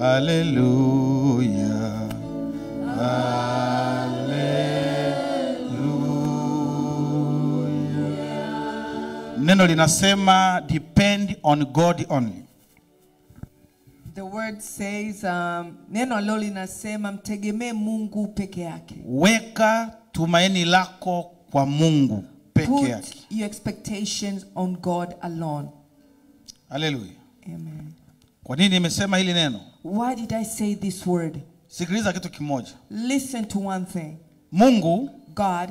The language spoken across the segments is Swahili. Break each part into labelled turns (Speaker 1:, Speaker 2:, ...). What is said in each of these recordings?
Speaker 1: Hallelujah. Hallelujah. Neno linasema depend on God only.
Speaker 2: The word says neno lilo linasema mtegemee Mungu peke yake.
Speaker 1: Weka tumaini lako kwa Mungu peke yake.
Speaker 2: Put your expectations on God alone.
Speaker 1: Hallelujah.
Speaker 2: Amen.
Speaker 1: Kwa nini nimesema hili neno?
Speaker 2: Why did I say this word?
Speaker 1: Sikiliza kitu kimoja.
Speaker 2: Listen to one thing.
Speaker 1: Mungu,
Speaker 2: God,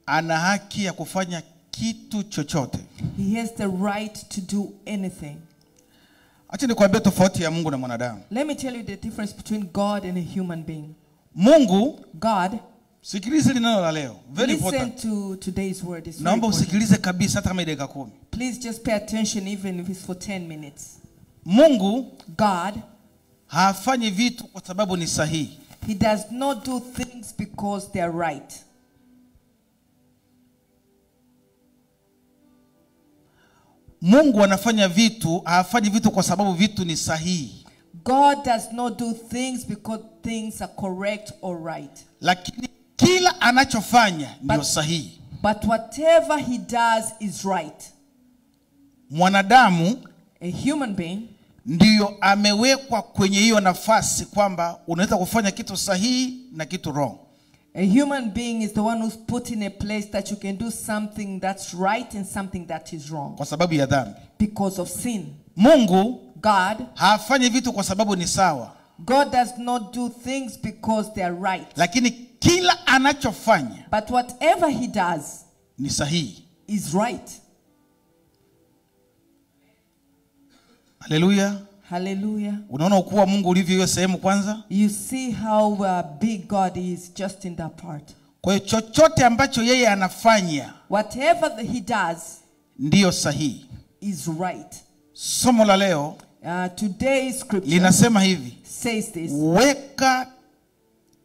Speaker 1: ana haki ya kufanya kitu chochote.
Speaker 2: he has the right to do anything.
Speaker 1: Acha nikwambie tofauti ya Mungu na mwanadamu.
Speaker 2: Let me tell you the difference between God and a human being.
Speaker 1: Mungu,
Speaker 2: God,
Speaker 1: sikiliza hili neno la leo. Very
Speaker 2: listen
Speaker 1: important.
Speaker 2: to today's word. It's very
Speaker 1: Naomba
Speaker 2: important.
Speaker 1: usikilize kabisa hata kama dakika 10.
Speaker 2: Please just pay attention even if it's for 10 minutes.
Speaker 1: Mungu
Speaker 2: God,
Speaker 1: hafanyi vitu kwa sababu ni sahihi.
Speaker 2: he does not do things because they are right.
Speaker 1: Mungu anafanya vitu, hafanyi vitu kwa sababu vitu ni sahihi.
Speaker 2: God does not do things because things are correct or right.
Speaker 1: Lakini kila anachofanya ndio sahihi.
Speaker 2: But whatever he does is right.
Speaker 1: Mwanadamu,
Speaker 2: A human being,
Speaker 1: ndiyo amewekwa kwenye hiyo nafasi kwamba unaweza kufanya kitu sahihi na kitu wrong.
Speaker 2: a human being is the one who's put in a place that you can do something that's right and something that is wrong.
Speaker 1: Kwa sababu ya dhambi.
Speaker 2: Because of sin.
Speaker 1: Mungu,
Speaker 2: God,
Speaker 1: hafanyi vitu kwa sababu ni sawa.
Speaker 2: God does not do things because they are right.
Speaker 1: Lakini kila anachofanya
Speaker 2: But whatever he does
Speaker 1: ni sahihi.
Speaker 2: is right.
Speaker 1: Hallelujah.
Speaker 2: Hallelujah.
Speaker 1: Unaona ukuu wa Mungu ulivyo hiyo sehemu kwanza?
Speaker 2: You see how big God is just in that part.
Speaker 1: Kwa hiyo chochote ambacho yeye anafanya
Speaker 2: Whatever he does
Speaker 1: ndiyo sahihi.
Speaker 2: is right.
Speaker 1: Somo la leo
Speaker 2: Today's scripture
Speaker 1: linasema hivi.
Speaker 2: says this.
Speaker 1: Weka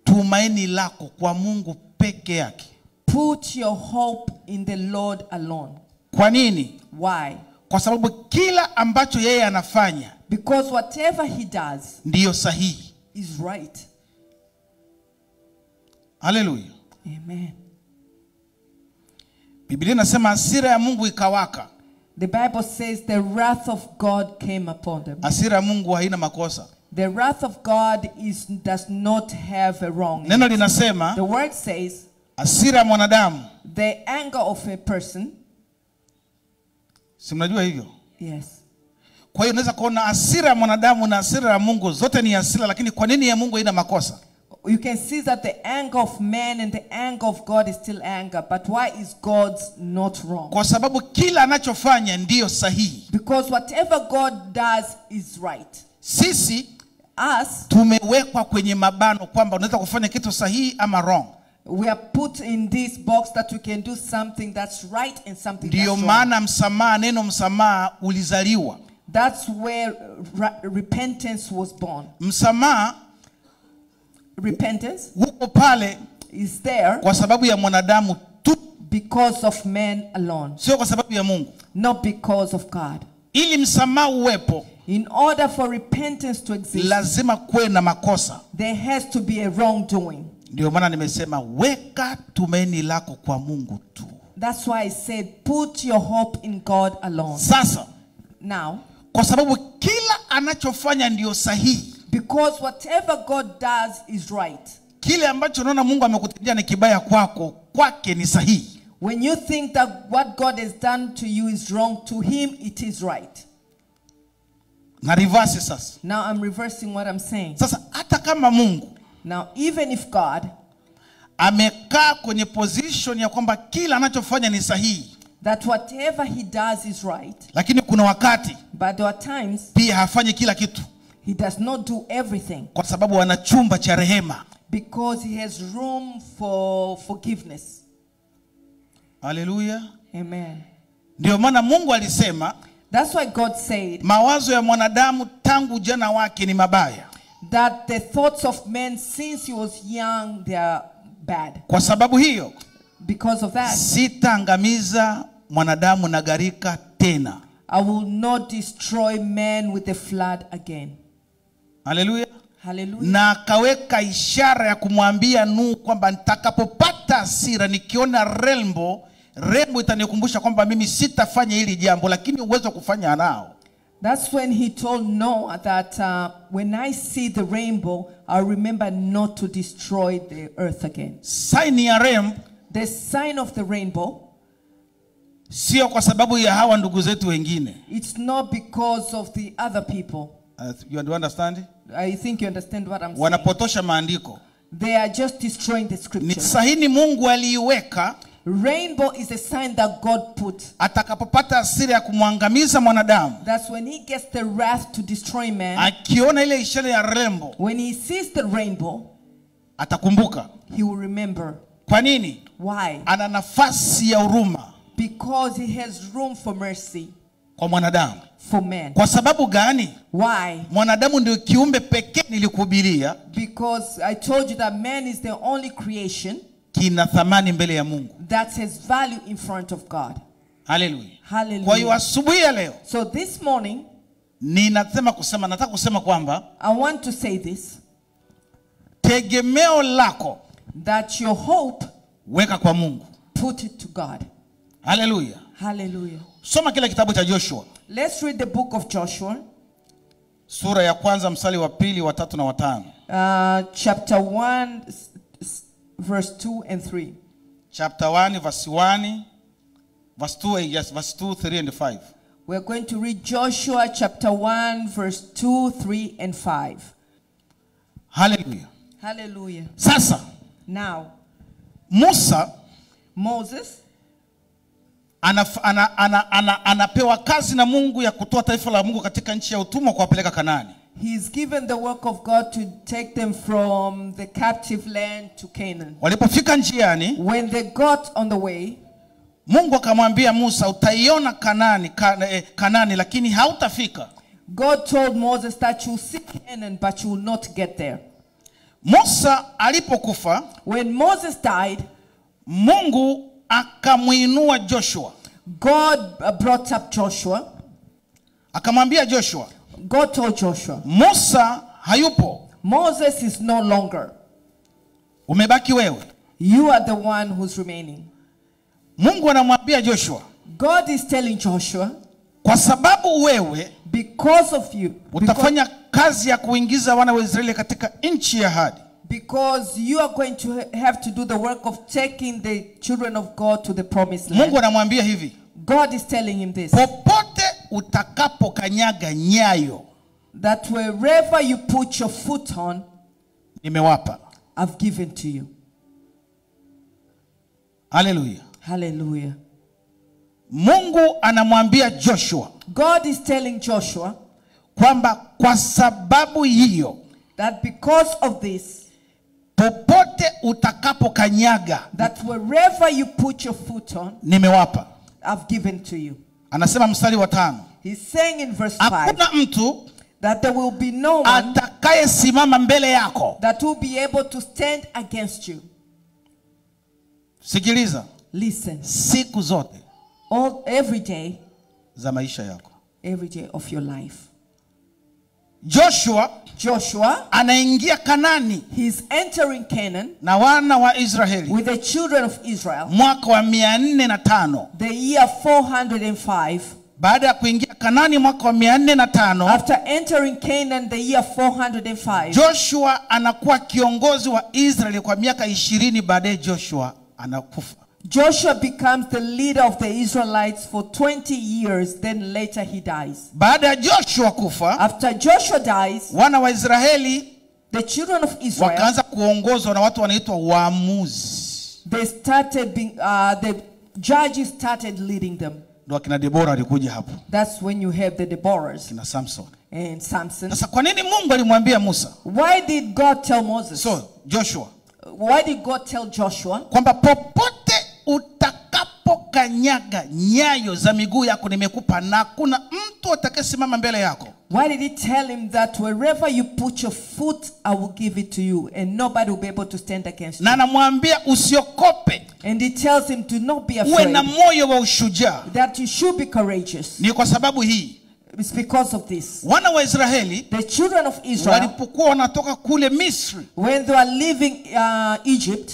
Speaker 1: tumaini lako kwa Mungu peke yake.
Speaker 2: Put your hope in the Lord alone.
Speaker 1: Kwa nini?
Speaker 2: Why?
Speaker 1: Kwa sababu kila ambacho yeye anafanya
Speaker 2: Because whatever he does
Speaker 1: ndiyo sahihi.
Speaker 2: is right.
Speaker 1: Hallelujah.
Speaker 2: Amen.
Speaker 1: Biblia inasema hasira ya Mungu ikawaka.
Speaker 2: The Bible says the wrath of God came upon them.
Speaker 1: Hasira ya Mungu haina makosa.
Speaker 2: The wrath of God does not have a wrong.
Speaker 1: Neno linasema
Speaker 2: The word says
Speaker 1: hasira ya mwanadamu.
Speaker 2: the anger of a person.
Speaker 1: Si mnajua hivyo?
Speaker 2: Yes.
Speaker 1: Kwa hiyo unaweza kuona hasira ya mwanadamu na hasira ya Mungu zote ni hasira, lakini kwa nini ya Mungu haina makosa?
Speaker 2: You can see that the anger of man and the anger of God is still anger, but why is God's not wrong?
Speaker 1: Kwa sababu kila anachofanya ndiyo sahihi.
Speaker 2: Because whatever God does is right.
Speaker 1: Sisi
Speaker 2: Us,
Speaker 1: tumewekwa kwenye mabano kwamba unaweza kufanya kitu sahihi ama wrong.
Speaker 2: we are put in this box that we can do something that's right and something
Speaker 1: Ndiyo
Speaker 2: that's wrong.
Speaker 1: maana msamaha, neno msamaha ulizaliwa.
Speaker 2: That's where repentance was born.
Speaker 1: Msamaha
Speaker 2: Repentance
Speaker 1: huko pale
Speaker 2: is there
Speaker 1: kwa sababu ya mwanadamu tu,
Speaker 2: because of man alone,
Speaker 1: sio kwa sababu ya Mungu.
Speaker 2: not because of God.
Speaker 1: Ili msamaha uwepo,
Speaker 2: In order for repentance to exist,
Speaker 1: lazima kuwe na makosa.
Speaker 2: there has to be a wrongdoing.
Speaker 1: Ndio maana nimesema weka tumaini lako kwa Mungu tu.
Speaker 2: That's why I said put your hope in God alone.
Speaker 1: Sasa,
Speaker 2: Now,
Speaker 1: kwa sababu kila anachofanya ndio sahihi.
Speaker 2: because whatever God does is right.
Speaker 1: Kile ambacho unaona Mungu amekutendea ni kibaya kwako, kwake ni sahihi.
Speaker 2: When you think that what God has done to you is wrong, to him it is right.
Speaker 1: Na reverse sasa.
Speaker 2: Now I'm reversing what I'm saying.
Speaker 1: Sasa hata kama Mungu
Speaker 2: Now, even if God
Speaker 1: amekaa kwenye position ya kwamba kila anachofanya ni sahihi,
Speaker 2: that whatever he does is right,
Speaker 1: lakini kuna wakati
Speaker 2: but there are times
Speaker 1: pia hafanyi kila kitu,
Speaker 2: he does not do everything
Speaker 1: kwa sababu ana chumba cha rehema.
Speaker 2: because he has room for forgiveness.
Speaker 1: Haleluya.
Speaker 2: Amen.
Speaker 1: Ndio maana Mungu alisema
Speaker 2: That's why God said
Speaker 1: mawazo ya mwanadamu tangu jana wake ni mabaya.
Speaker 2: that the thoughts of man since he was young, they are bad.
Speaker 1: Kwa sababu hiyo,
Speaker 2: Because of that,
Speaker 1: sitaangamiza mwanadamu na gharika tena.
Speaker 2: I will not destroy man with the flood again.
Speaker 1: Haleluya.
Speaker 2: Hallelujah.
Speaker 1: Na akaweka ishara ya kumwambia Nuhu kwamba nitakapopata hasira nikiona rainbow itanikumbusha kwamba mimi sitafanya hili jambo, lakini uwezo kufanya nao.
Speaker 2: That's when he told Noah that when I see the rainbow, I'll remember not to destroy the earth again.
Speaker 1: Sign ya rainbow,
Speaker 2: The sign of the rainbow,
Speaker 1: sio kwa sababu ya hawa ndugu zetu wengine.
Speaker 2: it's not because of the other people.
Speaker 1: You understand?
Speaker 2: I think you understand what I'm saying.
Speaker 1: Wanapotosha maandiko.
Speaker 2: They are just destroying the
Speaker 1: Ni
Speaker 2: scripture.
Speaker 1: sahini Mungu aliiweka
Speaker 2: Rainbow is a sign that God put.
Speaker 1: atakapopata hasira ya kumwangamiza mwanadamu.
Speaker 2: That's when he gets the wrath to destroy man.
Speaker 1: Akiona ile ishara ya rainbow,
Speaker 2: When he sees the rainbow,
Speaker 1: atakumbuka.
Speaker 2: he will remember.
Speaker 1: Kwa nini?
Speaker 2: Why?
Speaker 1: Ana nafasi ya huruma
Speaker 2: Because he has room for mercy
Speaker 1: kwa mwanadamu.
Speaker 2: for man.
Speaker 1: Kwa sababu gani?
Speaker 2: Why?
Speaker 1: Mwanadamu ndio kiumbe pekee nilikuhubiria
Speaker 2: Because I told you that man is the only creation
Speaker 1: kina thamani mbele ya Mungu.
Speaker 2: that has value in front of God.
Speaker 1: Haleluya.
Speaker 2: Hallelujah.
Speaker 1: Kwa hiyo asubuhi ya leo
Speaker 2: So this morning,
Speaker 1: nataka kusema kwamba
Speaker 2: I want to say this,
Speaker 1: tegemeo lako
Speaker 2: that your hope,
Speaker 1: weka kwa Mungu.
Speaker 2: put it to God.
Speaker 1: Haleluya.
Speaker 2: Hallelujah.
Speaker 1: Soma kile kitabu cha Joshua,
Speaker 2: Let's read the book of Joshua,
Speaker 1: sura ya kwanza mstari wa 2, wa 3 na wa 5.
Speaker 2: chapter 1, verse 2 and 3.
Speaker 1: Chapter 1 verse 1, verse 2, yes, verse 2, 3 and 5.
Speaker 2: We're going to read Joshua chapter 1, verse 2, 3 and 5.
Speaker 1: Haleluya.
Speaker 2: Hallelujah.
Speaker 1: Sasa
Speaker 2: Now, Moses
Speaker 1: anapewa kazi na Mungu ya kutoa taifa la Mungu katika nchi ya utumwa kuwapeleka Kanaani.
Speaker 2: He's given the work of God to take them from the captive land to Canaan.
Speaker 1: Walipofika njiani,
Speaker 2: When they got on the way,
Speaker 1: Mungu akamwambia Musa, utaiona Kanaani lakini hautafika.
Speaker 2: God told Moses that you'll see Canaan, but you will not get there.
Speaker 1: Musa alipokufa,
Speaker 2: When Moses died,
Speaker 1: Mungu akamuinua Joshua.
Speaker 2: God brought up Joshua.
Speaker 1: Akamwambia Joshua,
Speaker 2: God told Joshua,
Speaker 1: Musa hayupo,
Speaker 2: Moses is no longer.
Speaker 1: umebaki wewe.
Speaker 2: You are the one who's remaining.
Speaker 1: Mungu anamwambia Joshua,
Speaker 2: God is telling Joshua,
Speaker 1: kwa sababu wewe
Speaker 2: because of you,
Speaker 1: utafanya kazi ya kuingiza wana wa Israeli katika nchi ya ahadi.
Speaker 2: because you are going to have to do the work of taking the children of God to the promised land.
Speaker 1: Mungu anamwambia hivi,
Speaker 2: God is telling him this,
Speaker 1: popote utakapokanyaga nyayo,
Speaker 2: that wherever you put your foot on,
Speaker 1: nimewapa.
Speaker 2: I've given to you.
Speaker 1: Haleluya.
Speaker 2: Hallelujah.
Speaker 1: Mungu anamwambia Joshua
Speaker 2: God is telling Joshua
Speaker 1: kwamba kwa sababu hiyo,
Speaker 2: that because of this,
Speaker 1: popote utakapokanyaga,
Speaker 2: that wherever you put your foot on,
Speaker 1: nimewapa.
Speaker 2: I've given to you.
Speaker 1: Anasema mstari wa 5,
Speaker 2: He's saying in verse 5
Speaker 1: hakuna mtu
Speaker 2: that there will be no one
Speaker 1: atakayesimama mbele yako.
Speaker 2: that will be able to stand against you.
Speaker 1: Sikiliza,
Speaker 2: Listen,
Speaker 1: siku zote
Speaker 2: every day
Speaker 1: za maisha yako.
Speaker 2: of your life.
Speaker 1: Joshua anaingia Kanani,
Speaker 2: He's entering Canaan
Speaker 1: na wana wa Israeli
Speaker 2: with the children of Israel,
Speaker 1: mwaka wa 405.
Speaker 2: the year 405.
Speaker 1: Baada ya kuingia Kanani mwaka wa 405,
Speaker 2: After entering Canaan the year 405,
Speaker 1: Joshua anakuwa kiongozi wa Israeli kwa miaka 20. Baadaye Joshua anakufa.
Speaker 2: Joshua becomes the leader of the Israelites for 20 years, then later he dies.
Speaker 1: Baada ya Joshua kufa,
Speaker 2: After Joshua dies,
Speaker 1: wana wa Israeli
Speaker 2: the children of Israel,
Speaker 1: wakaanza kuongozwa na watu wanaitwa waamuzi.
Speaker 2: they started being, the judges started leading them.
Speaker 1: Ndio akina Deborah alikuja hapo,
Speaker 2: That's when you have the Deborahs
Speaker 1: kina Samson.
Speaker 2: and Samson.
Speaker 1: Sasa kwa nini Mungu alimwambia Musa?
Speaker 2: Why did God tell Moses?
Speaker 1: Joshua,
Speaker 2: Why did God tell Joshua
Speaker 1: kwamba popote utakapokanyaga nyayo za miguu yako nimekupa, na kuna mtu atakayesimama mbele yako.
Speaker 2: Why did he tell him that wherever you put your foot, I will give it to you, and nobody will be able to stand against
Speaker 1: Na
Speaker 2: you?
Speaker 1: anamwambia usiogope,
Speaker 2: And he tells him, do not be
Speaker 1: uwe na
Speaker 2: afraid,
Speaker 1: moyo wa ushujaa.
Speaker 2: that you should be courageous.
Speaker 1: Ni kwa sababu hii
Speaker 2: It's because of this.
Speaker 1: wana wa Israeli
Speaker 2: The children of Israel,
Speaker 1: walipokuwa wanatoka kule Misri
Speaker 2: when they were leaving Egypt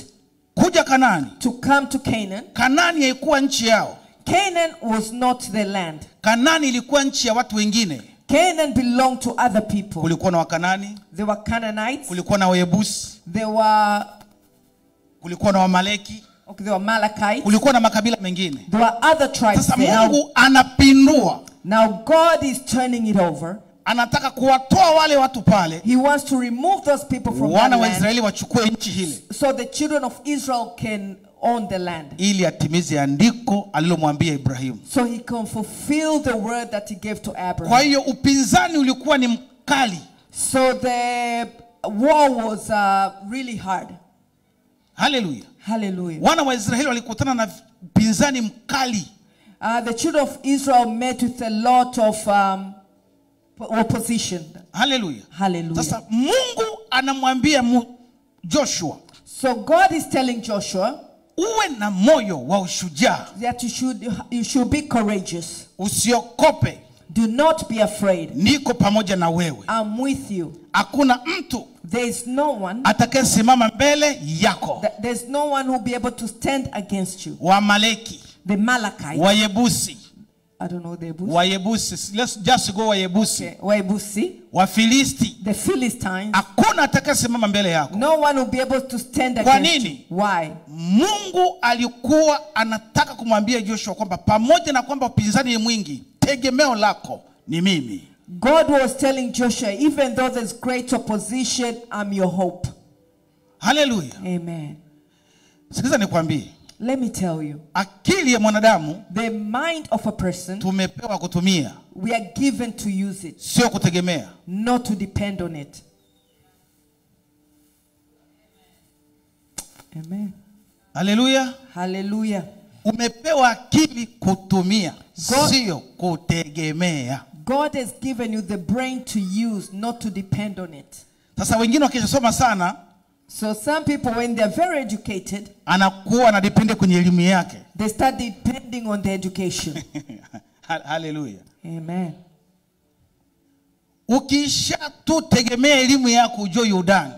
Speaker 1: kuja Kanaani,
Speaker 2: to come to Canaan,
Speaker 1: Kanaani haikuwa nchi yao.
Speaker 2: Canaan was not their land.
Speaker 1: Kanaani ilikuwa nchi ya watu wengine.
Speaker 2: Canaan belonged to other people.
Speaker 1: Kulikuwa na Wakanani,
Speaker 2: They were Canaanites.
Speaker 1: kulikuwa na Wayebusi,
Speaker 2: They were,
Speaker 1: kulikuwa na Wamaleki,
Speaker 2: okay, they were Amalekites.
Speaker 1: kulikuwa na makabila mengine.
Speaker 2: There were other tribes
Speaker 1: Sasa
Speaker 2: there.
Speaker 1: Mungu anapindua,
Speaker 2: Now God is turning it over.
Speaker 1: anataka kuwatoa wale watu pale,
Speaker 2: He wants to remove those people from that
Speaker 1: wana wa
Speaker 2: land
Speaker 1: Israeli wachukue nchi hile,
Speaker 2: so the children of Israel can own the land.
Speaker 1: ili atimize andiko alilomwambia Ibrahimu.
Speaker 2: So he can fulfill the word that he gave to
Speaker 1: Kwa
Speaker 2: Abraham.
Speaker 1: hiyo upinzani ulikuwa ni mkali.
Speaker 2: So the war was really hard.
Speaker 1: Haleluya.
Speaker 2: Hallelujah.
Speaker 1: Wana wa Israeli walikutana na upinzani mkali.
Speaker 2: The children of Israel met with a lot of opposition.
Speaker 1: Haleluya.
Speaker 2: Hallelujah.
Speaker 1: Sasa Mungu anamwambia Joshua,
Speaker 2: So God is telling Joshua
Speaker 1: uwe na moyo wa ushujaa,
Speaker 2: that you should be courageous.
Speaker 1: usiogope,
Speaker 2: Do not be afraid.
Speaker 1: niko pamoja na wewe.
Speaker 2: I'm with you.
Speaker 1: Hakuna mtu
Speaker 2: There is no one.
Speaker 1: atakayesimama mbele yako.
Speaker 2: There's no one who will be able to stand against you.
Speaker 1: Wamaleki,
Speaker 2: The Malachites.
Speaker 1: Wayebusi,
Speaker 2: I don't know the Yebusi.
Speaker 1: Wayebusi, let's just go Wayebusi,
Speaker 2: Okay. Wayebusi.
Speaker 1: Wafilisti,
Speaker 2: The Philistines.
Speaker 1: hakuna atakayesimama mbele yako.
Speaker 2: No one will be able to stand
Speaker 1: Kwa
Speaker 2: against you.
Speaker 1: nini?
Speaker 2: Why?
Speaker 1: Mungu alikuwa anataka kumwambia Joshua kwamba pamoja na kwamba upinzani ni mwingi, tegemeo lako ni mimi.
Speaker 2: God was telling Joshua, even though there's great opposition, I'm your hope.
Speaker 1: Haleluya.
Speaker 2: Amen.
Speaker 1: Sikiza nikwambie,
Speaker 2: Let me tell you,
Speaker 1: akili ya mwanadamu
Speaker 2: the mind of a person,
Speaker 1: tumepewa kutumia,
Speaker 2: we are given to use it,
Speaker 1: sio kutegemea.
Speaker 2: not to depend on it. Amen.
Speaker 1: Haleluya.
Speaker 2: Hallelujah.
Speaker 1: Umepewa akili kutumia,
Speaker 2: God-
Speaker 1: sio kutegemea.
Speaker 2: God has given you the brain to use, not to depend on it.
Speaker 1: Sasa wengine wakishasoma sana,
Speaker 2: So some people, when they're very educated,
Speaker 1: anakuwa anadepende kwenye elimu yake.
Speaker 2: they start depending on their education.
Speaker 1: Haleluya.
Speaker 2: Amen.
Speaker 1: Ukisha tu tegemea elimu yako ujue yudani.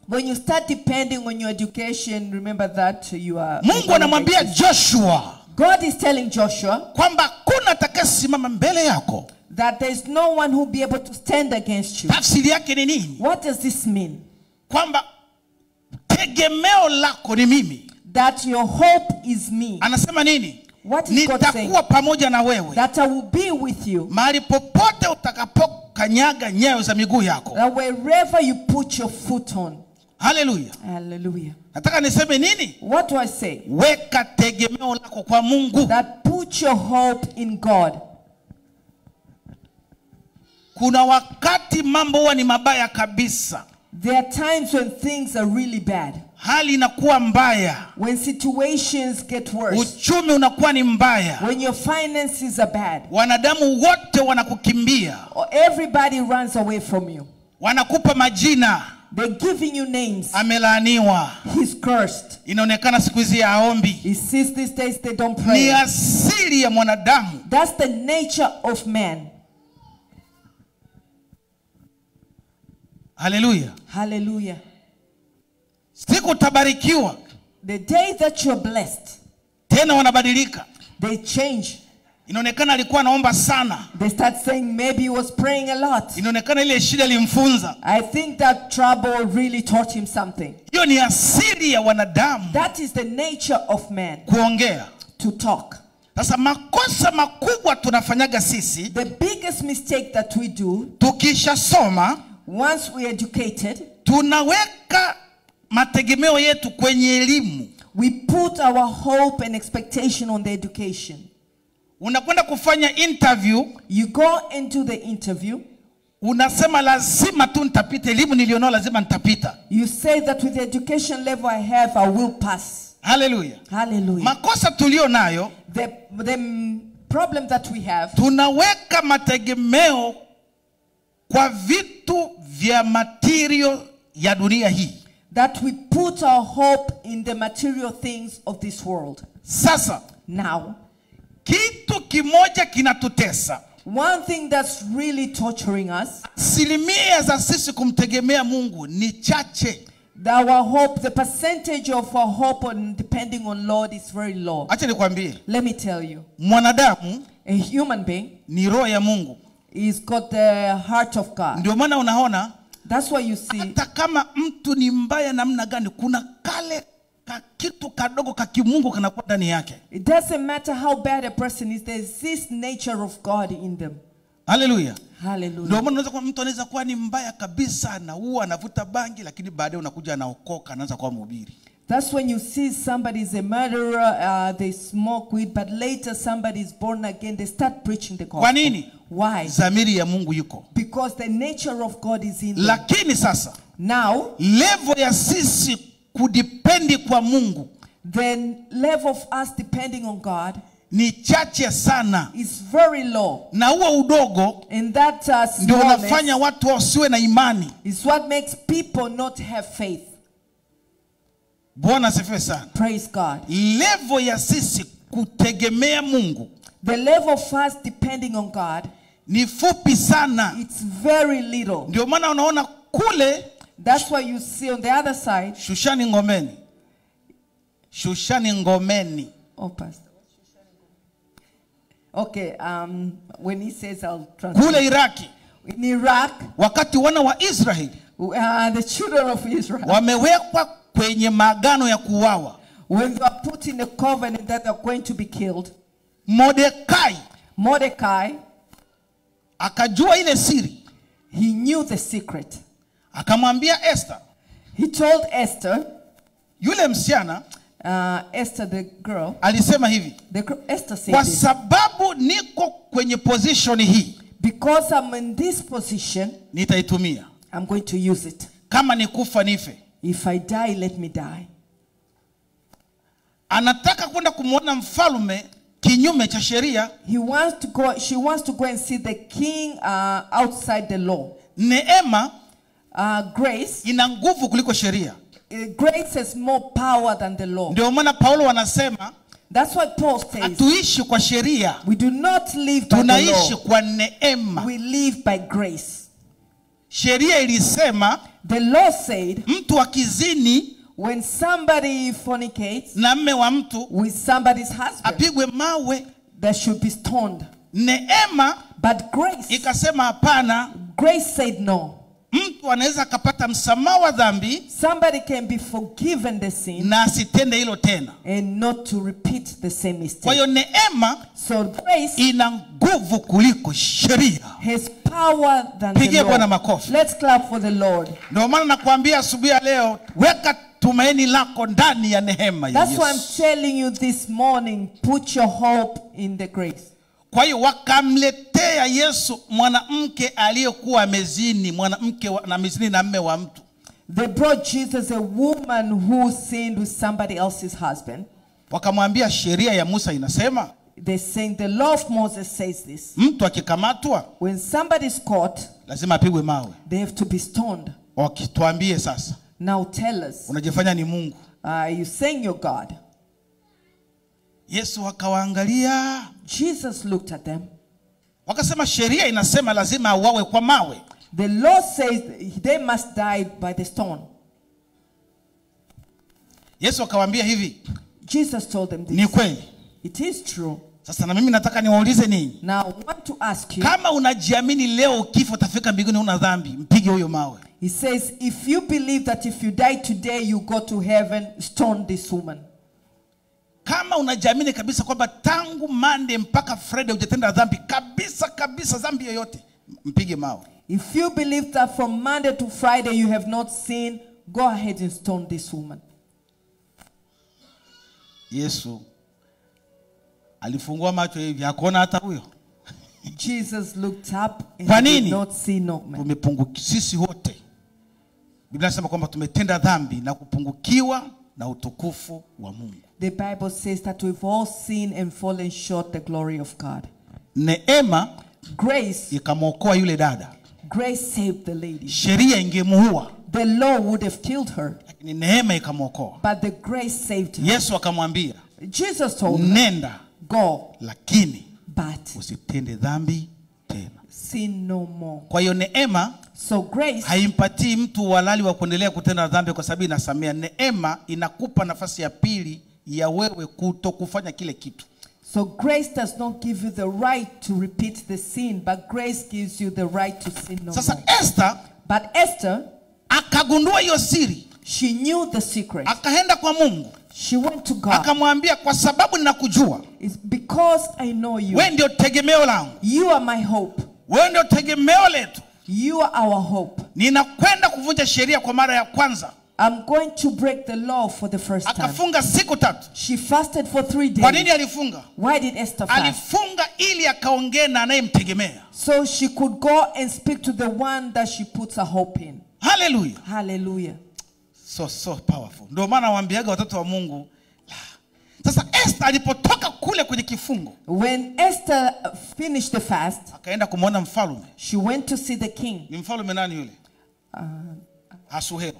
Speaker 2: When you start depending on your education, remember that you are.
Speaker 1: Mungu anamwambia Joshua
Speaker 2: God is telling Joshua
Speaker 1: kwamba kuna atakayesimama mbele yako.
Speaker 2: that there is no one who will be able to stand against you.
Speaker 1: Tafsiri yake ni nini?
Speaker 2: What does this mean?
Speaker 1: Kwamba tegemeo lako ni mimi.
Speaker 2: That your hope is me.
Speaker 1: Anasema nini?
Speaker 2: What is God saying?
Speaker 1: Nitakuwa pamoja na wewe
Speaker 2: That I will be with you.
Speaker 1: mahali popote utakapokanyaga nyayo za miguu yako.
Speaker 2: That wherever you put your foot on.
Speaker 1: Haleluya.
Speaker 2: Hallelujah.
Speaker 1: Nataka niseme nini?
Speaker 2: What do I say?
Speaker 1: Weka tegemeo lako kwa Mungu.
Speaker 2: That put your hope in God.
Speaker 1: Kuna wakati mambo huwa ni mabaya kabisa.
Speaker 2: There are times when things are really bad.
Speaker 1: Hali inakuwa mbaya.
Speaker 2: When situations get worse.
Speaker 1: Uchumi unakuwa ni mbaya.
Speaker 2: When your finances are bad.
Speaker 1: Wanadamu wote wanakukimbia.
Speaker 2: Or everybody runs away from you.
Speaker 1: Wanakupa majina.
Speaker 2: They're giving you names.
Speaker 1: Amelaaniwa.
Speaker 2: He's cursed.
Speaker 1: Inaonekana siku hizi haombi.
Speaker 2: He sees these days they don't
Speaker 1: Ni
Speaker 2: pray.
Speaker 1: asili ya mwanadamu.
Speaker 2: That's the nature of man.
Speaker 1: Haleluya.
Speaker 2: Hallelujah.
Speaker 1: Siku utabarikiwa.
Speaker 2: The day that you're blessed,
Speaker 1: Tena wanabadilika.
Speaker 2: they change.
Speaker 1: Inaonekana alikuwa anaomba sana.
Speaker 2: They start saying maybe he was praying a lot.
Speaker 1: Inaonekana ile shida ilimfunza.
Speaker 2: I think that trouble really taught him something.
Speaker 1: Hiyo ni asili ya wanadamu
Speaker 2: That is the nature of man,
Speaker 1: kuongea.
Speaker 2: to talk.
Speaker 1: Sasa makosa makubwa tunafanyaga sisi
Speaker 2: The biggest mistake that we do,
Speaker 1: tukishasoma,
Speaker 2: once we're educated,
Speaker 1: tunaweka mategemeo yetu kwenye elimu.
Speaker 2: we put our hope and expectation on the education.
Speaker 1: Unakwenda kufanya interview,
Speaker 2: You go into the interview,
Speaker 1: unasema lazima tu nitapita, elimu nilionao lazima nitapita.
Speaker 2: you say that with the education level I have, I will pass.
Speaker 1: Haleluya.
Speaker 2: Hallelujah.
Speaker 1: Makosa tulio nayo,
Speaker 2: The problem that we have,
Speaker 1: tunaweka mategemeo kwa vitu vya material ya dunia hii.
Speaker 2: That we put our hope in the material things of this world.
Speaker 1: Sasa,
Speaker 2: Now,
Speaker 1: kitu kimoja kinatutesa.
Speaker 2: one thing that's really torturing us,
Speaker 1: Asilimia za sisi kumtegemea Mungu ni chache.
Speaker 2: our hope, the percentage of our hope on depending on Lord is very low.
Speaker 1: Acha nikwambie,
Speaker 2: Let me tell you,
Speaker 1: mwanadamu
Speaker 2: a human being
Speaker 1: ni roho ya Mungu.
Speaker 2: is got the heart of God.
Speaker 1: Ndio maana unaona
Speaker 2: That's why you see,
Speaker 1: hata kama mtu ni mbaya namna gani, kuna kale kitu kadogo ka kimungu kanakuwa ndani yake.
Speaker 2: it doesn't matter how bad a person is, there's this nature of God in them.
Speaker 1: Haleluya.
Speaker 2: Hallelujah.
Speaker 1: Ndio maana unaweza kuwa mtu anaweza kuwa ni mbaya kabisa, anaua, anavuta bangi, lakini baadaye unakuja anaokoka, anaanza kuwa mhubiri.
Speaker 2: That's when you see somebody is a murderer, they smoke weed, but later somebody is born again, they start preaching the gospel.
Speaker 1: Kwa nini?
Speaker 2: Why?
Speaker 1: Dhamiri ya Mungu yuko.
Speaker 2: Because the nature of God is in them.
Speaker 1: Lakini sasa,
Speaker 2: Now,
Speaker 1: level ya sisi kudipendi kwa Mungu
Speaker 2: the level of us depending on God
Speaker 1: ni chache sana.
Speaker 2: is very low.
Speaker 1: Na huo udogo
Speaker 2: And that
Speaker 1: ndio
Speaker 2: smallness
Speaker 1: unafanya watu wasiwe na imani.
Speaker 2: is what makes people not have faith.
Speaker 1: Bwana asifiwe sana.
Speaker 2: Praise God.
Speaker 1: Level ya sisi kutegemea Mungu
Speaker 2: The level of us depending on God,
Speaker 1: ni fupi sana.
Speaker 2: it's very little.
Speaker 1: Ndio maana unaona kule
Speaker 2: That's why you see on the other side.
Speaker 1: Shushani Ngomeni. Shushani Ngomeni.
Speaker 2: Oh, Pastor. Okay, when he says I'll translate.
Speaker 1: Kule Iraki,
Speaker 2: In Iraq,
Speaker 1: wakati wana wa Israeli
Speaker 2: the children of Israel,
Speaker 1: wamewekwa kwenye maagano ya kuuawa,
Speaker 2: when they are put in a covenant that they're going to be killed,
Speaker 1: Mordekai
Speaker 2: Mordecai,
Speaker 1: akajua ile siri,
Speaker 2: he knew the secret.
Speaker 1: akamwambia Esther,
Speaker 2: He told Esther,
Speaker 1: yule msichana
Speaker 2: Esther the girl,
Speaker 1: alisema hivi,
Speaker 2: Esther said
Speaker 1: kwa
Speaker 2: this,
Speaker 1: sababu niko kwenye position hii,
Speaker 2: because I'm in this position,
Speaker 1: nitaitumia.
Speaker 2: I'm going to use it.
Speaker 1: Kama ni kufa nife.
Speaker 2: If I die, let me die.
Speaker 1: Anataka kwenda kumuona mfalme kinyume cha sheria.
Speaker 2: She wants to go and see the king outside the law.
Speaker 1: Neema
Speaker 2: Grace,
Speaker 1: ina nguvu kuliko sheria.
Speaker 2: Grace has more power than the law.
Speaker 1: Ndio maana Paulo anasema
Speaker 2: That's why Paul says,
Speaker 1: hatuishi kwa sheria,
Speaker 2: we do not live by the
Speaker 1: tunaishi
Speaker 2: law.
Speaker 1: kwa neema.
Speaker 2: We live by grace.
Speaker 1: Sheria ilisema
Speaker 2: The law said,
Speaker 1: mtu akizini
Speaker 2: when somebody fornicates
Speaker 1: na mme wa mtu
Speaker 2: with somebody's husband,
Speaker 1: apigwe mawe.
Speaker 2: they should be stoned.
Speaker 1: Neema
Speaker 2: But grace,
Speaker 1: ikasema hapana,
Speaker 2: grace said no.
Speaker 1: mtu anaweza akapata msamaha wa dhambi
Speaker 2: Somebody can be forgiven the sin
Speaker 1: na asitende hilo tena.
Speaker 2: and not to repeat the same
Speaker 1: Kwa
Speaker 2: mistake.
Speaker 1: hiyo neema
Speaker 2: So grace
Speaker 1: ina nguvu kuliko sheria.
Speaker 2: has power than the
Speaker 1: Pigie Bwana
Speaker 2: law.
Speaker 1: makofi.
Speaker 2: Let's clap for the Lord.
Speaker 1: Ndio maana nakwambia asubuhi ya leo, weka tumaini lako ndani ya neema ya
Speaker 2: That's why I'm
Speaker 1: Yesu.
Speaker 2: telling you this morning, put your hope in the grace.
Speaker 1: Kwa hiyo wakamletea Yesu mwanamke aliyekuwa amezini, mwanamke na mezini na mme wa mtu.
Speaker 2: They brought Jesus a woman who sinned with somebody else's husband.
Speaker 1: Wakamwambia sheria ya Musa inasema
Speaker 2: They're saying the law of Moses says this.
Speaker 1: mtu akikamatwa
Speaker 2: When somebody's caught,
Speaker 1: lazima apigwe mawe.
Speaker 2: they have to be stoned.
Speaker 1: Wakituambie sasa,
Speaker 2: Now tell us,
Speaker 1: unajifanya ni Mungu.
Speaker 2: you saying you're God?
Speaker 1: Yesu akawaangalia,
Speaker 2: Jesus looked at them.
Speaker 1: wakasema sheria inasema lazima auawe kwa mawe.
Speaker 2: The law says they must die by the stone.
Speaker 1: Yesu akawaambia hivi,
Speaker 2: Jesus told them
Speaker 1: ni
Speaker 2: this.
Speaker 1: kweli.
Speaker 2: It is true.
Speaker 1: Sasa na mimi nataka niwaulize ninyi,
Speaker 2: Now I want to ask you,
Speaker 1: kama unajiamini leo kifo utafika mbinguni una dhambi, mpige huyo mawe.
Speaker 2: he says, if you believe that if you die today, you go to heaven, stone this woman.
Speaker 1: Kama unajiamini kabisa kwamba tangu Monday mpaka Friday hujatenda dhambi kabisa dhambi yoyote, mpige mawe.
Speaker 2: If you believe that from Monday to Friday you have not sinned, go ahead and stone this woman.
Speaker 1: Yesu alifungua macho hivi, akaona hata huyo.
Speaker 2: Jesus looked up and
Speaker 1: Kwa
Speaker 2: he
Speaker 1: nini?
Speaker 2: did not see no man.
Speaker 1: Tumepungukiwa sisi wote. Biblia inasema kwamba tumetenda dhambi na kupungukiwa na utukufu wa Mungu.
Speaker 2: The Bible says that we've all sinned and fallen short the glory of God.
Speaker 1: Neema
Speaker 2: Grace,
Speaker 1: ikamwokoa yule dada.
Speaker 2: Grace saved the lady.
Speaker 1: Sheria ingemuua,
Speaker 2: The law would have killed her,
Speaker 1: lakini neema ikamwokoa.
Speaker 2: but the grace saved her.
Speaker 1: Yesu akamwambia,
Speaker 2: Jesus told her,
Speaker 1: nenda,
Speaker 2: go,
Speaker 1: lakini
Speaker 2: but
Speaker 1: usitende dhambi tena.
Speaker 2: sin no more.
Speaker 1: Kwa hiyo neema
Speaker 2: So grace
Speaker 1: haimpatii mtu uhalali wa kuendelea kutenda dhambi kwa sababu inasamea. Neema inakupa nafasi ya pili ya wewe kutokufanya kile kitu.
Speaker 2: So grace does not give you the right to repeat the sin, but grace gives you the right to sin no
Speaker 1: Sasa
Speaker 2: more.
Speaker 1: Esther
Speaker 2: But Esther,
Speaker 1: akagundua hiyo siri,
Speaker 2: she knew the secret.
Speaker 1: akaenda kwa Mungu,
Speaker 2: She went to God.
Speaker 1: akamwambia, kwa sababu ninakujua
Speaker 2: It's because I know you.
Speaker 1: wewe ndio tegemeo langu,
Speaker 2: You are my hope.
Speaker 1: wewe ndio tegemeo letu,
Speaker 2: You are our hope.
Speaker 1: ninakwenda kuvunja sheria kwa mara ya kwanza.
Speaker 2: I'm going to break the law for the first time.
Speaker 1: Akafunga siku 3.
Speaker 2: She fasted for 3
Speaker 1: Kwa nini
Speaker 2: days.
Speaker 1: alifunga?
Speaker 2: Why did Esther fast?
Speaker 1: Alifunga ili akaongee na anayemtegemea.
Speaker 2: So she could go and speak to the one that she puts her hope in.
Speaker 1: Hallelujah.
Speaker 2: Hallelujah.
Speaker 1: So powerful. Ndio maana waambiaga watoto wa Mungu. Sasa Esther alipotoka kule kwenye kifungo,
Speaker 2: When Esther finished the fast,
Speaker 1: akaenda kumwona mfalme.
Speaker 2: she went to see the king,
Speaker 1: Ni mfalme nani yule? Asuero.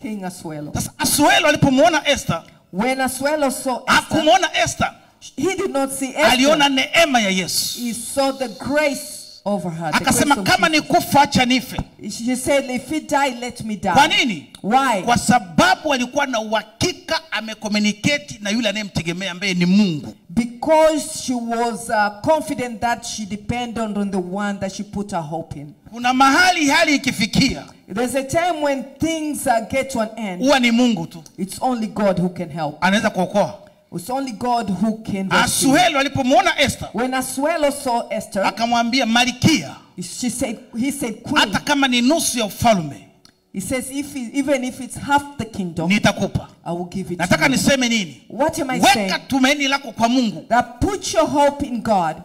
Speaker 2: King Asuelo.
Speaker 1: Sasa Asuero alipomwona Esther,
Speaker 2: When Asuelo saw Esther,
Speaker 1: hakumwona Esther,
Speaker 2: he did not see Esther.
Speaker 1: aliona neema ya Yesu.
Speaker 2: He saw the grace over her. The grace
Speaker 1: Akasema
Speaker 2: of
Speaker 1: kama
Speaker 2: Jesus.
Speaker 1: ni kufa acha nife.
Speaker 2: She said, if he die, let me die.
Speaker 1: Kwa nini?
Speaker 2: Why?
Speaker 1: Kwa sababu alikuwa na uhakika amecommunicate na yule anayemtegemea ambaye ni Mungu.
Speaker 2: Because she was confident that she depended on the one that she put her hope in.
Speaker 1: Kuna mahali hali ikifikia,
Speaker 2: There's a time when things get to an end.
Speaker 1: huwa ni Mungu tu
Speaker 2: It's only God who can help.
Speaker 1: anaweza kuokoa.
Speaker 2: It's only God who can rescue.
Speaker 1: Asuelo alipomwona Esther,
Speaker 2: When Asuelo saw Esther,
Speaker 1: akamwambia Malkia,
Speaker 2: he said, Queen.
Speaker 1: hata kama ni nusu ya ufalme
Speaker 2: He says, even if it's half the kingdom,
Speaker 1: nitakupa.
Speaker 2: I will give it to
Speaker 1: Nataka
Speaker 2: you.
Speaker 1: niseme nini?
Speaker 2: What am I saying?
Speaker 1: Weka tumaini lako kwa Mungu.
Speaker 2: That put your hope in God.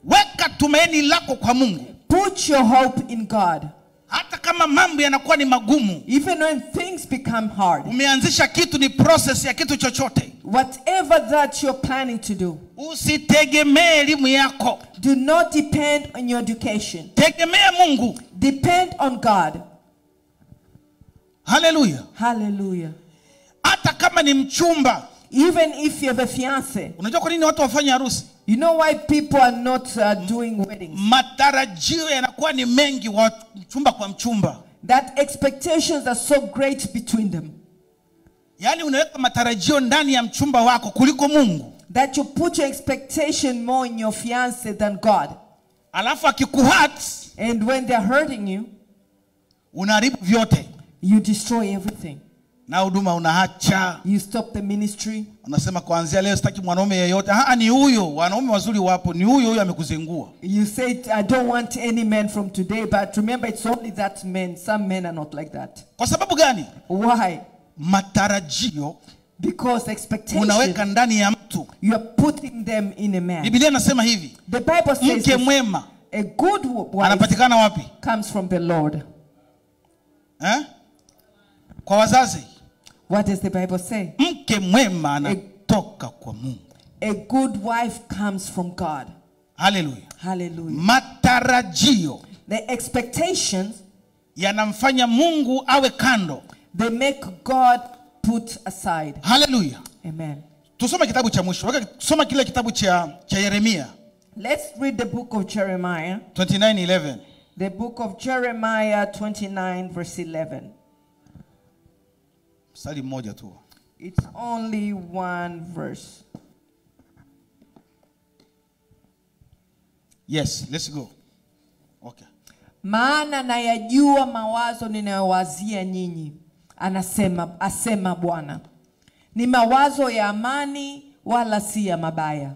Speaker 1: Weka tumaini lako kwa Mungu.
Speaker 2: Put your hope in God.
Speaker 1: Hata kama mambo yanakuwa ni magumu,
Speaker 2: Even when things become hard.
Speaker 1: umeanzisha kitu, ni process ya kitu chochote.
Speaker 2: Whatever that you're planning to do,
Speaker 1: Usitegemee elimu yako.
Speaker 2: do not depend on your education.
Speaker 1: Tegemea Mungu.
Speaker 2: Depend on God.
Speaker 1: Hallelujah.
Speaker 2: Hallelujah.
Speaker 1: Hata kama ni mchumba.
Speaker 2: Even if you have a fiance.
Speaker 1: Unajua kwa nini watu wafanye harusi?
Speaker 2: You know why people are not doing weddings?
Speaker 1: Matarajio yanakuwa ni mengi wa mchumba kwa mchumba.
Speaker 2: That expectations are so great between them.
Speaker 1: Yaani unaweka matarajio ndani ya mchumba wako kuliko Mungu.
Speaker 2: That you put your expectation more in your fiance than God.
Speaker 1: Alafu akikuhurt,
Speaker 2: And when they're hurting you,
Speaker 1: unaharibu vyote.
Speaker 2: you destroy everything.
Speaker 1: Na huduma unaacha.
Speaker 2: You stop the ministry.
Speaker 1: Unasema kuanzia leo sitaki mwanaume yeyote. Ni huyo, wanaume wazuri wapo. Ni huyo amekuzengua.
Speaker 2: You said, I don't want any man from today, but remember it's only that man. Some men are not like that.
Speaker 1: Kwa sababu gani?
Speaker 2: Why?
Speaker 1: Matarajio
Speaker 2: Because expectation,
Speaker 1: unaweka ndani ya mtu.
Speaker 2: you are putting them in a man.
Speaker 1: Biblia inasema hivi,
Speaker 2: The Bible says
Speaker 1: mke
Speaker 2: this,
Speaker 1: mwema
Speaker 2: a good wife
Speaker 1: anapatikana wapi?
Speaker 2: comes from the Lord.
Speaker 1: Kwa wazazi,
Speaker 2: What does the Bible say?
Speaker 1: mke mwema anatoka kwa Mungu.
Speaker 2: A good wife comes from God.
Speaker 1: Hallelujah.
Speaker 2: Hallelujah.
Speaker 1: Matarajio
Speaker 2: The expectations,
Speaker 1: yanamfanya Mungu awe kando.
Speaker 2: they make God put aside.
Speaker 1: Hallelujah.
Speaker 2: Amen.
Speaker 1: Tusome kitabu cha mwisho. Tusoma kile kitabu cha Yeremia
Speaker 2: Let's read the book of Jeremiah.
Speaker 1: 29:11.
Speaker 2: The book of Jeremiah 29 verse 11.
Speaker 1: Mstari mmoja tu.
Speaker 2: It's only one verse.
Speaker 1: Yes, let's go. Okay.
Speaker 2: Maana nayajua mawazo ninayowazia nyinyi, asema Bwana. Ni mawazo ya amani wala si ya mabaya,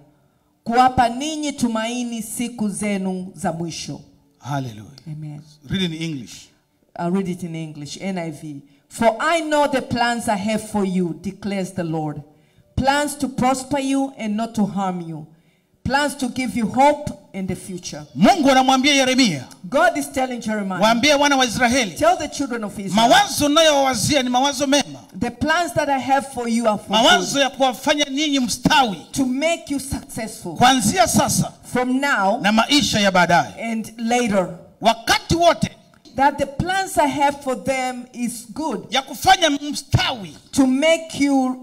Speaker 2: kuwapa ninyi tumaini siku zenu za mwisho.
Speaker 1: Hallelujah.
Speaker 2: Amen.
Speaker 1: Read in English.
Speaker 2: I'll read it in English, NIV. For I know the plans I have for you, declares the Lord. Plans to prosper you and not to harm you. Plans to give you hope in the future.
Speaker 1: Mungu anamwambia Yeremia,
Speaker 2: God is telling Jeremiah,
Speaker 1: waambie wana wa Israeli,
Speaker 2: tell the children of Israel,
Speaker 1: mawazo ninayowazia ni mawazo mema.
Speaker 2: the plans that I have for you are for
Speaker 1: Mawazo
Speaker 2: good,
Speaker 1: ya kuwafanya ninyi mstawi
Speaker 2: to make you successful
Speaker 1: kuanzia sasa
Speaker 2: from now
Speaker 1: na maisha ya baadaye.
Speaker 2: and later.
Speaker 1: wakati wote
Speaker 2: that the plans I have for them is good,
Speaker 1: ya kufanya mstawi,
Speaker 2: to make you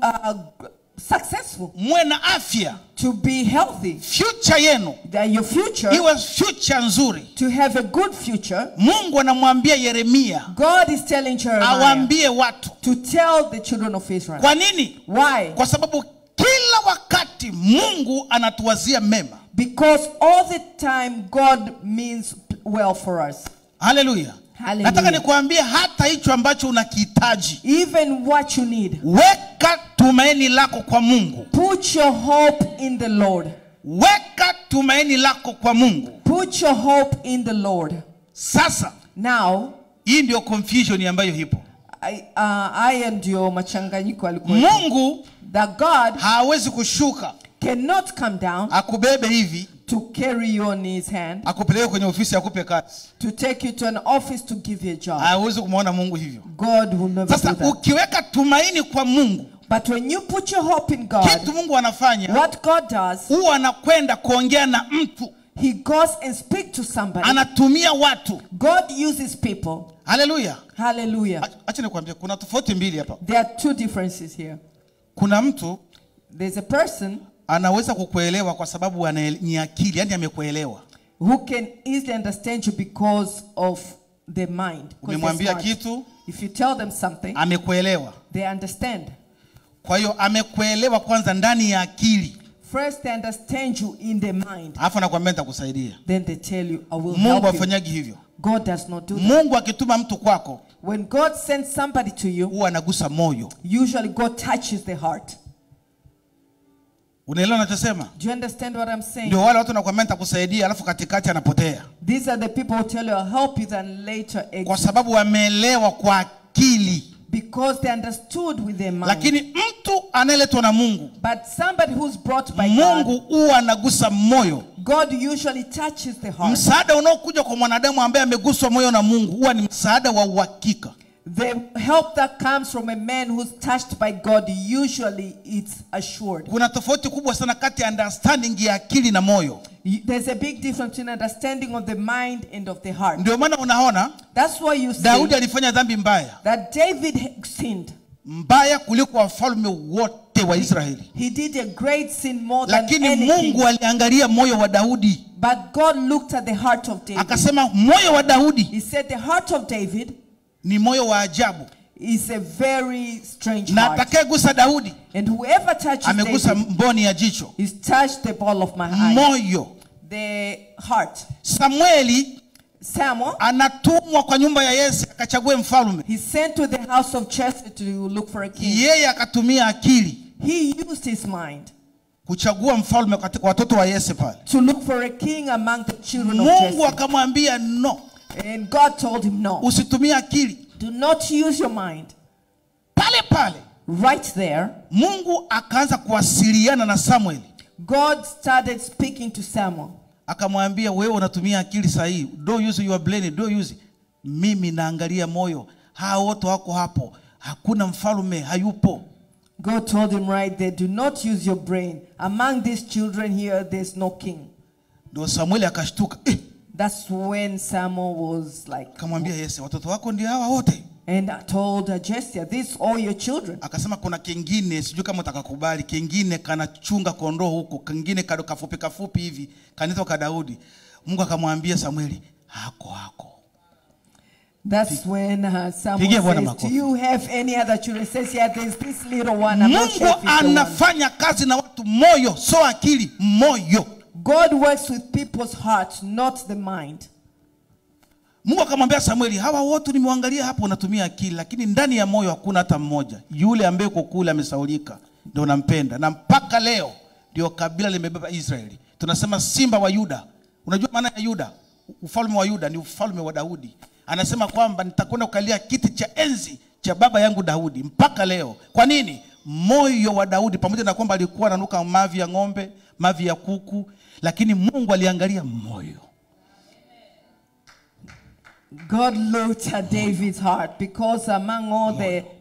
Speaker 2: successful,
Speaker 1: muwe na afya,
Speaker 2: to be healthy,
Speaker 1: future yenu
Speaker 2: that your future,
Speaker 1: iwe future nzuri.
Speaker 2: to have a good future.
Speaker 1: Mungu anamwambia Yeremia
Speaker 2: God is telling Jeremiah
Speaker 1: awaambie watu.
Speaker 2: to tell the children of Israel.
Speaker 1: Kwa nini?
Speaker 2: Why?
Speaker 1: Kwa sababu kila wakati Mungu anatuwazia mema.
Speaker 2: Because all the time God means well for us.
Speaker 1: Hallelujah.
Speaker 2: Hallelujah.
Speaker 1: Nataka nikuambie hata hicho ambacho unakihitaji,
Speaker 2: Even what you need,
Speaker 1: weka tumaini lako kwa Mungu.
Speaker 2: put your hope in the Lord.
Speaker 1: Weka tumaini lako kwa Mungu.
Speaker 2: Put your hope in the Lord.
Speaker 1: Sasa
Speaker 2: Now,
Speaker 1: hii ndio confusion ambayo ipo.
Speaker 2: I ndio machanganyiko alikuwa.
Speaker 1: Mungu
Speaker 2: That God
Speaker 1: hawezi kushuka
Speaker 2: cannot come down
Speaker 1: akubebe hivi,
Speaker 2: to carry you on his hand,
Speaker 1: akupeleke kwenye ofisi akupe kazi.
Speaker 2: to take you to an office to give you a job.
Speaker 1: Hawezi kumuona Mungu hivyo.
Speaker 2: God will never
Speaker 1: Sasa
Speaker 2: do that.
Speaker 1: ukiweka tumaini kwa Mungu,
Speaker 2: But when you put your hope in God,
Speaker 1: kitu Mungu anafanya,
Speaker 2: what God does,
Speaker 1: huwa anakwenda kuongea na mtu,
Speaker 2: he goes and speaks to somebody.
Speaker 1: anatumia watu.
Speaker 2: God uses people.
Speaker 1: Haleluya.
Speaker 2: Hallelujah.
Speaker 1: Acha nikwambie kuna tofauti mbili hapa.
Speaker 2: There are two differences here.
Speaker 1: Kuna mtu
Speaker 2: There's a person
Speaker 1: anaweza kukuelewa kwa sababu ni akili, yani amekuelewa.
Speaker 2: who can easily understand you because of the mind. 'Cause they're
Speaker 1: Umemwambia
Speaker 2: smart.
Speaker 1: kitu,
Speaker 2: If you tell them something,
Speaker 1: amekuelewa.
Speaker 2: they understand.
Speaker 1: Kwa hiyo amekuelewa kwanza ndani ya akili.
Speaker 2: First they understand you in the mind.
Speaker 1: Alafu anakuambia nitakusaidia.
Speaker 2: Then they tell you, I will
Speaker 1: Mungu
Speaker 2: help you.
Speaker 1: afanyagi hivyo.
Speaker 2: God does not do that.
Speaker 1: Mungu akituma mtu kwako,
Speaker 2: When God sends somebody to you,
Speaker 1: huwa anagusa moyo.
Speaker 2: usually God touches the heart.
Speaker 1: Unaelewa ninachosema?
Speaker 2: Do you understand what I'm saying?
Speaker 1: Ndio wale watu wanakuambia nitakusaidia alafu katikati anapotea.
Speaker 2: These are the people who tell you, I'll help you, then later
Speaker 1: Kwa
Speaker 2: exit.
Speaker 1: sababu wameelewa kwa akili.
Speaker 2: Because they understood with their mind.
Speaker 1: Lakini mtu anayeletwa na Mungu,
Speaker 2: But somebody who's brought by
Speaker 1: Mungu
Speaker 2: God,
Speaker 1: huwa anagusa moyo.
Speaker 2: God usually touches the heart.
Speaker 1: Msaada unaokuja kwa mwanadamu ambaye ameguswa moyo na Mungu huwa ni msaada wa uhakika.
Speaker 2: The help that comes from a man who's touched by God, usually it's assured.
Speaker 1: Kuna tofauti kubwa sana kati ya understanding ya akili na moyo.
Speaker 2: There's a big difference between understanding of the mind and of the heart.
Speaker 1: Ndio maana unaona
Speaker 2: That's why you
Speaker 1: Daudi
Speaker 2: see
Speaker 1: alifanya dhambi mbaya,
Speaker 2: that David sinned.
Speaker 1: mbaya kuliko wafalme wote wa Israeli.
Speaker 2: He did a great sin more than
Speaker 1: Lakini
Speaker 2: any
Speaker 1: Mungu
Speaker 2: king.
Speaker 1: aliangalia moyo wa Daudi,
Speaker 2: But God looked at the heart of David.
Speaker 1: akasema moyo wa Daudi
Speaker 2: He said the heart of David
Speaker 1: ni moyo wa ajabu,
Speaker 2: is a very strange
Speaker 1: na
Speaker 2: heart.
Speaker 1: atakayegusa Daudi
Speaker 2: And whoever touches
Speaker 1: amegusa
Speaker 2: David,
Speaker 1: mboni ya jicho.
Speaker 2: he's touched the ball of my eye.
Speaker 1: Moyo.
Speaker 2: The heart.
Speaker 1: Samueli
Speaker 2: Samuel,
Speaker 1: anatumwa kwa nyumba ya Yese akachague mfalme.
Speaker 2: he's sent to the house of Jesse to look for a king.
Speaker 1: Yeye akatumia akili
Speaker 2: He used his mind
Speaker 1: kuchagua mfalme katika watoto wa Yese pale.
Speaker 2: to look for a king among the children of
Speaker 1: Mungu
Speaker 2: Jesse.
Speaker 1: akamwambia no,
Speaker 2: And God told him no.
Speaker 1: usitumie akili.
Speaker 2: Do not use your mind.
Speaker 1: Pale pale
Speaker 2: Right there,
Speaker 1: Mungu akaanza kuwasiliana na Samuel.
Speaker 2: God started speaking to Samuel.
Speaker 1: Akamwambia wewe unatumia akili sahihi. Don't use your brain, don't use. Mimi naangalia moyo. Hao wote wako hapo. Hakuna mfalme, hayupo.
Speaker 2: God told him right there, do not use your brain. Among these children here, there's no king.
Speaker 1: Ndio Samuel akashtuka.
Speaker 2: That's when Samuel was like,
Speaker 1: Akamwambia Yese, watoto wako ndio hawa wote.
Speaker 2: and I told Jesse, these all your children.
Speaker 1: Akasema kuna kingine sijui kama utakakubali, kingine kanachunga kondoo huko, kingine kado kafupi hivi, kanito ka Daudi. Mungu akamwambia Samueli, hako.
Speaker 2: That's when Samuel
Speaker 1: Pigia Bwana
Speaker 2: says, do
Speaker 1: makofi.
Speaker 2: you have any other children? He says, yeah, there's this little one. I'm not sure
Speaker 1: Mungu
Speaker 2: if it's the one.
Speaker 1: anafanya kazi na watu moyo, so akili, moyo.
Speaker 2: God works with people's hearts, not the mind.
Speaker 1: Mungu akamwambia Samueli, hawa wote nimeangalia hapo unatumia akili, lakini ndani ya moyo hakuna hata mmoja. Yule ambaye uko kule amesaulika ndio nampenda. Na mpaka leo ndio kabila limebeba Israeli. Tunasema simba wa Yuda. Unajua maana ya Yuda? Ufalme wa Yuda ni ufalme wa Daudi. Anasema kwamba nitakwenda kukalia kiti cha enzi cha baba yangu Daudi mpaka leo. Kwa nini? Moyo wa Daudi, pamoja na kwamba alikuwa ananuka mavi ya ng'ombe, mavi ya kuku, lakini Mungu aliangalia moyo.
Speaker 2: God looked at David's heart, because among all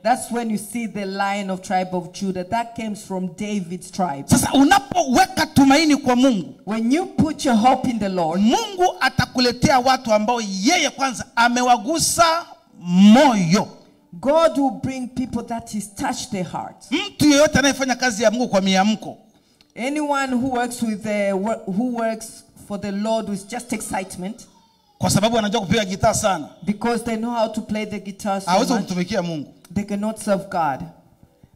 Speaker 2: that's when you see the Lion of tribe of Judah. That came from David's tribe.
Speaker 1: Sasa unapoweka tumaini kwa Mungu,
Speaker 2: when you put your hope in the Lord,
Speaker 1: Mungu atakuletea watu ambao yeye kwanza amewagusa moyo.
Speaker 2: God will bring people that He's touched their hearts.
Speaker 1: Mtu yeyote anayefanya kazi ya Mungu kwa miamko,
Speaker 2: anyone who works for the Lord with just excitement,
Speaker 1: kwa sababu anajua kupiga gitaa sana,
Speaker 2: because they know how to play the guitar so
Speaker 1: hawezi
Speaker 2: much,
Speaker 1: kumtumikia Mungu.
Speaker 2: they cannot serve God.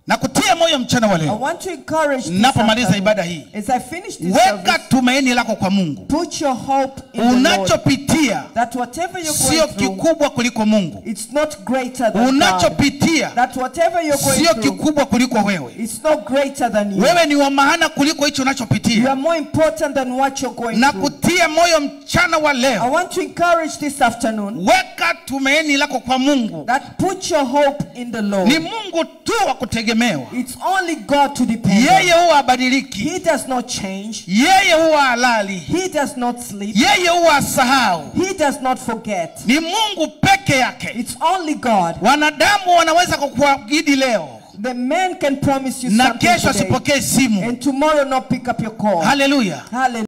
Speaker 1: Na kutia moyo mchana wa
Speaker 2: I
Speaker 1: leo,
Speaker 2: want to encourage this
Speaker 1: napomaliza ibada hii,
Speaker 2: as I finish this
Speaker 1: weka
Speaker 2: service,
Speaker 1: tumaini lako kwa Mungu.
Speaker 2: put your hope in the Lord,
Speaker 1: Unachopitia
Speaker 2: that whatever you're
Speaker 1: sio
Speaker 2: going through,
Speaker 1: kikubwa kuliko Mungu.
Speaker 2: it's not greater than God.
Speaker 1: Unachopitia
Speaker 2: That whatever you're going
Speaker 1: sio
Speaker 2: through,
Speaker 1: kikubwa kuliko wewe.
Speaker 2: it's not greater than you.
Speaker 1: Wewe ni wa maana kuliko hicho
Speaker 2: You
Speaker 1: unachopitia.
Speaker 2: are more important than what you're going
Speaker 1: Na
Speaker 2: through.
Speaker 1: kutia moyo mchana wa
Speaker 2: I
Speaker 1: leo,
Speaker 2: want to encourage this afternoon
Speaker 1: weka tumaini lako kwa Mungu.
Speaker 2: that put your hope in the Lord.
Speaker 1: Ni Mungu tu wa kutegemewa.
Speaker 2: It's only God to depend
Speaker 1: Yeye
Speaker 2: on.
Speaker 1: huwa habadiliki.
Speaker 2: He does not change.
Speaker 1: Yeye huwa halali.
Speaker 2: He does not sleep.
Speaker 1: Yeye huwa asahau.
Speaker 2: He does not forget.
Speaker 1: Ni Mungu peke yake.
Speaker 2: It's only God.
Speaker 1: Wanadamu wanaweza kukuahidi leo
Speaker 2: The man can promise you
Speaker 1: na
Speaker 2: something
Speaker 1: kesho
Speaker 2: today,
Speaker 1: asipokee simu.
Speaker 2: and tomorrow not pick up your call.
Speaker 1: Haleluya.
Speaker 2: Hallelujah.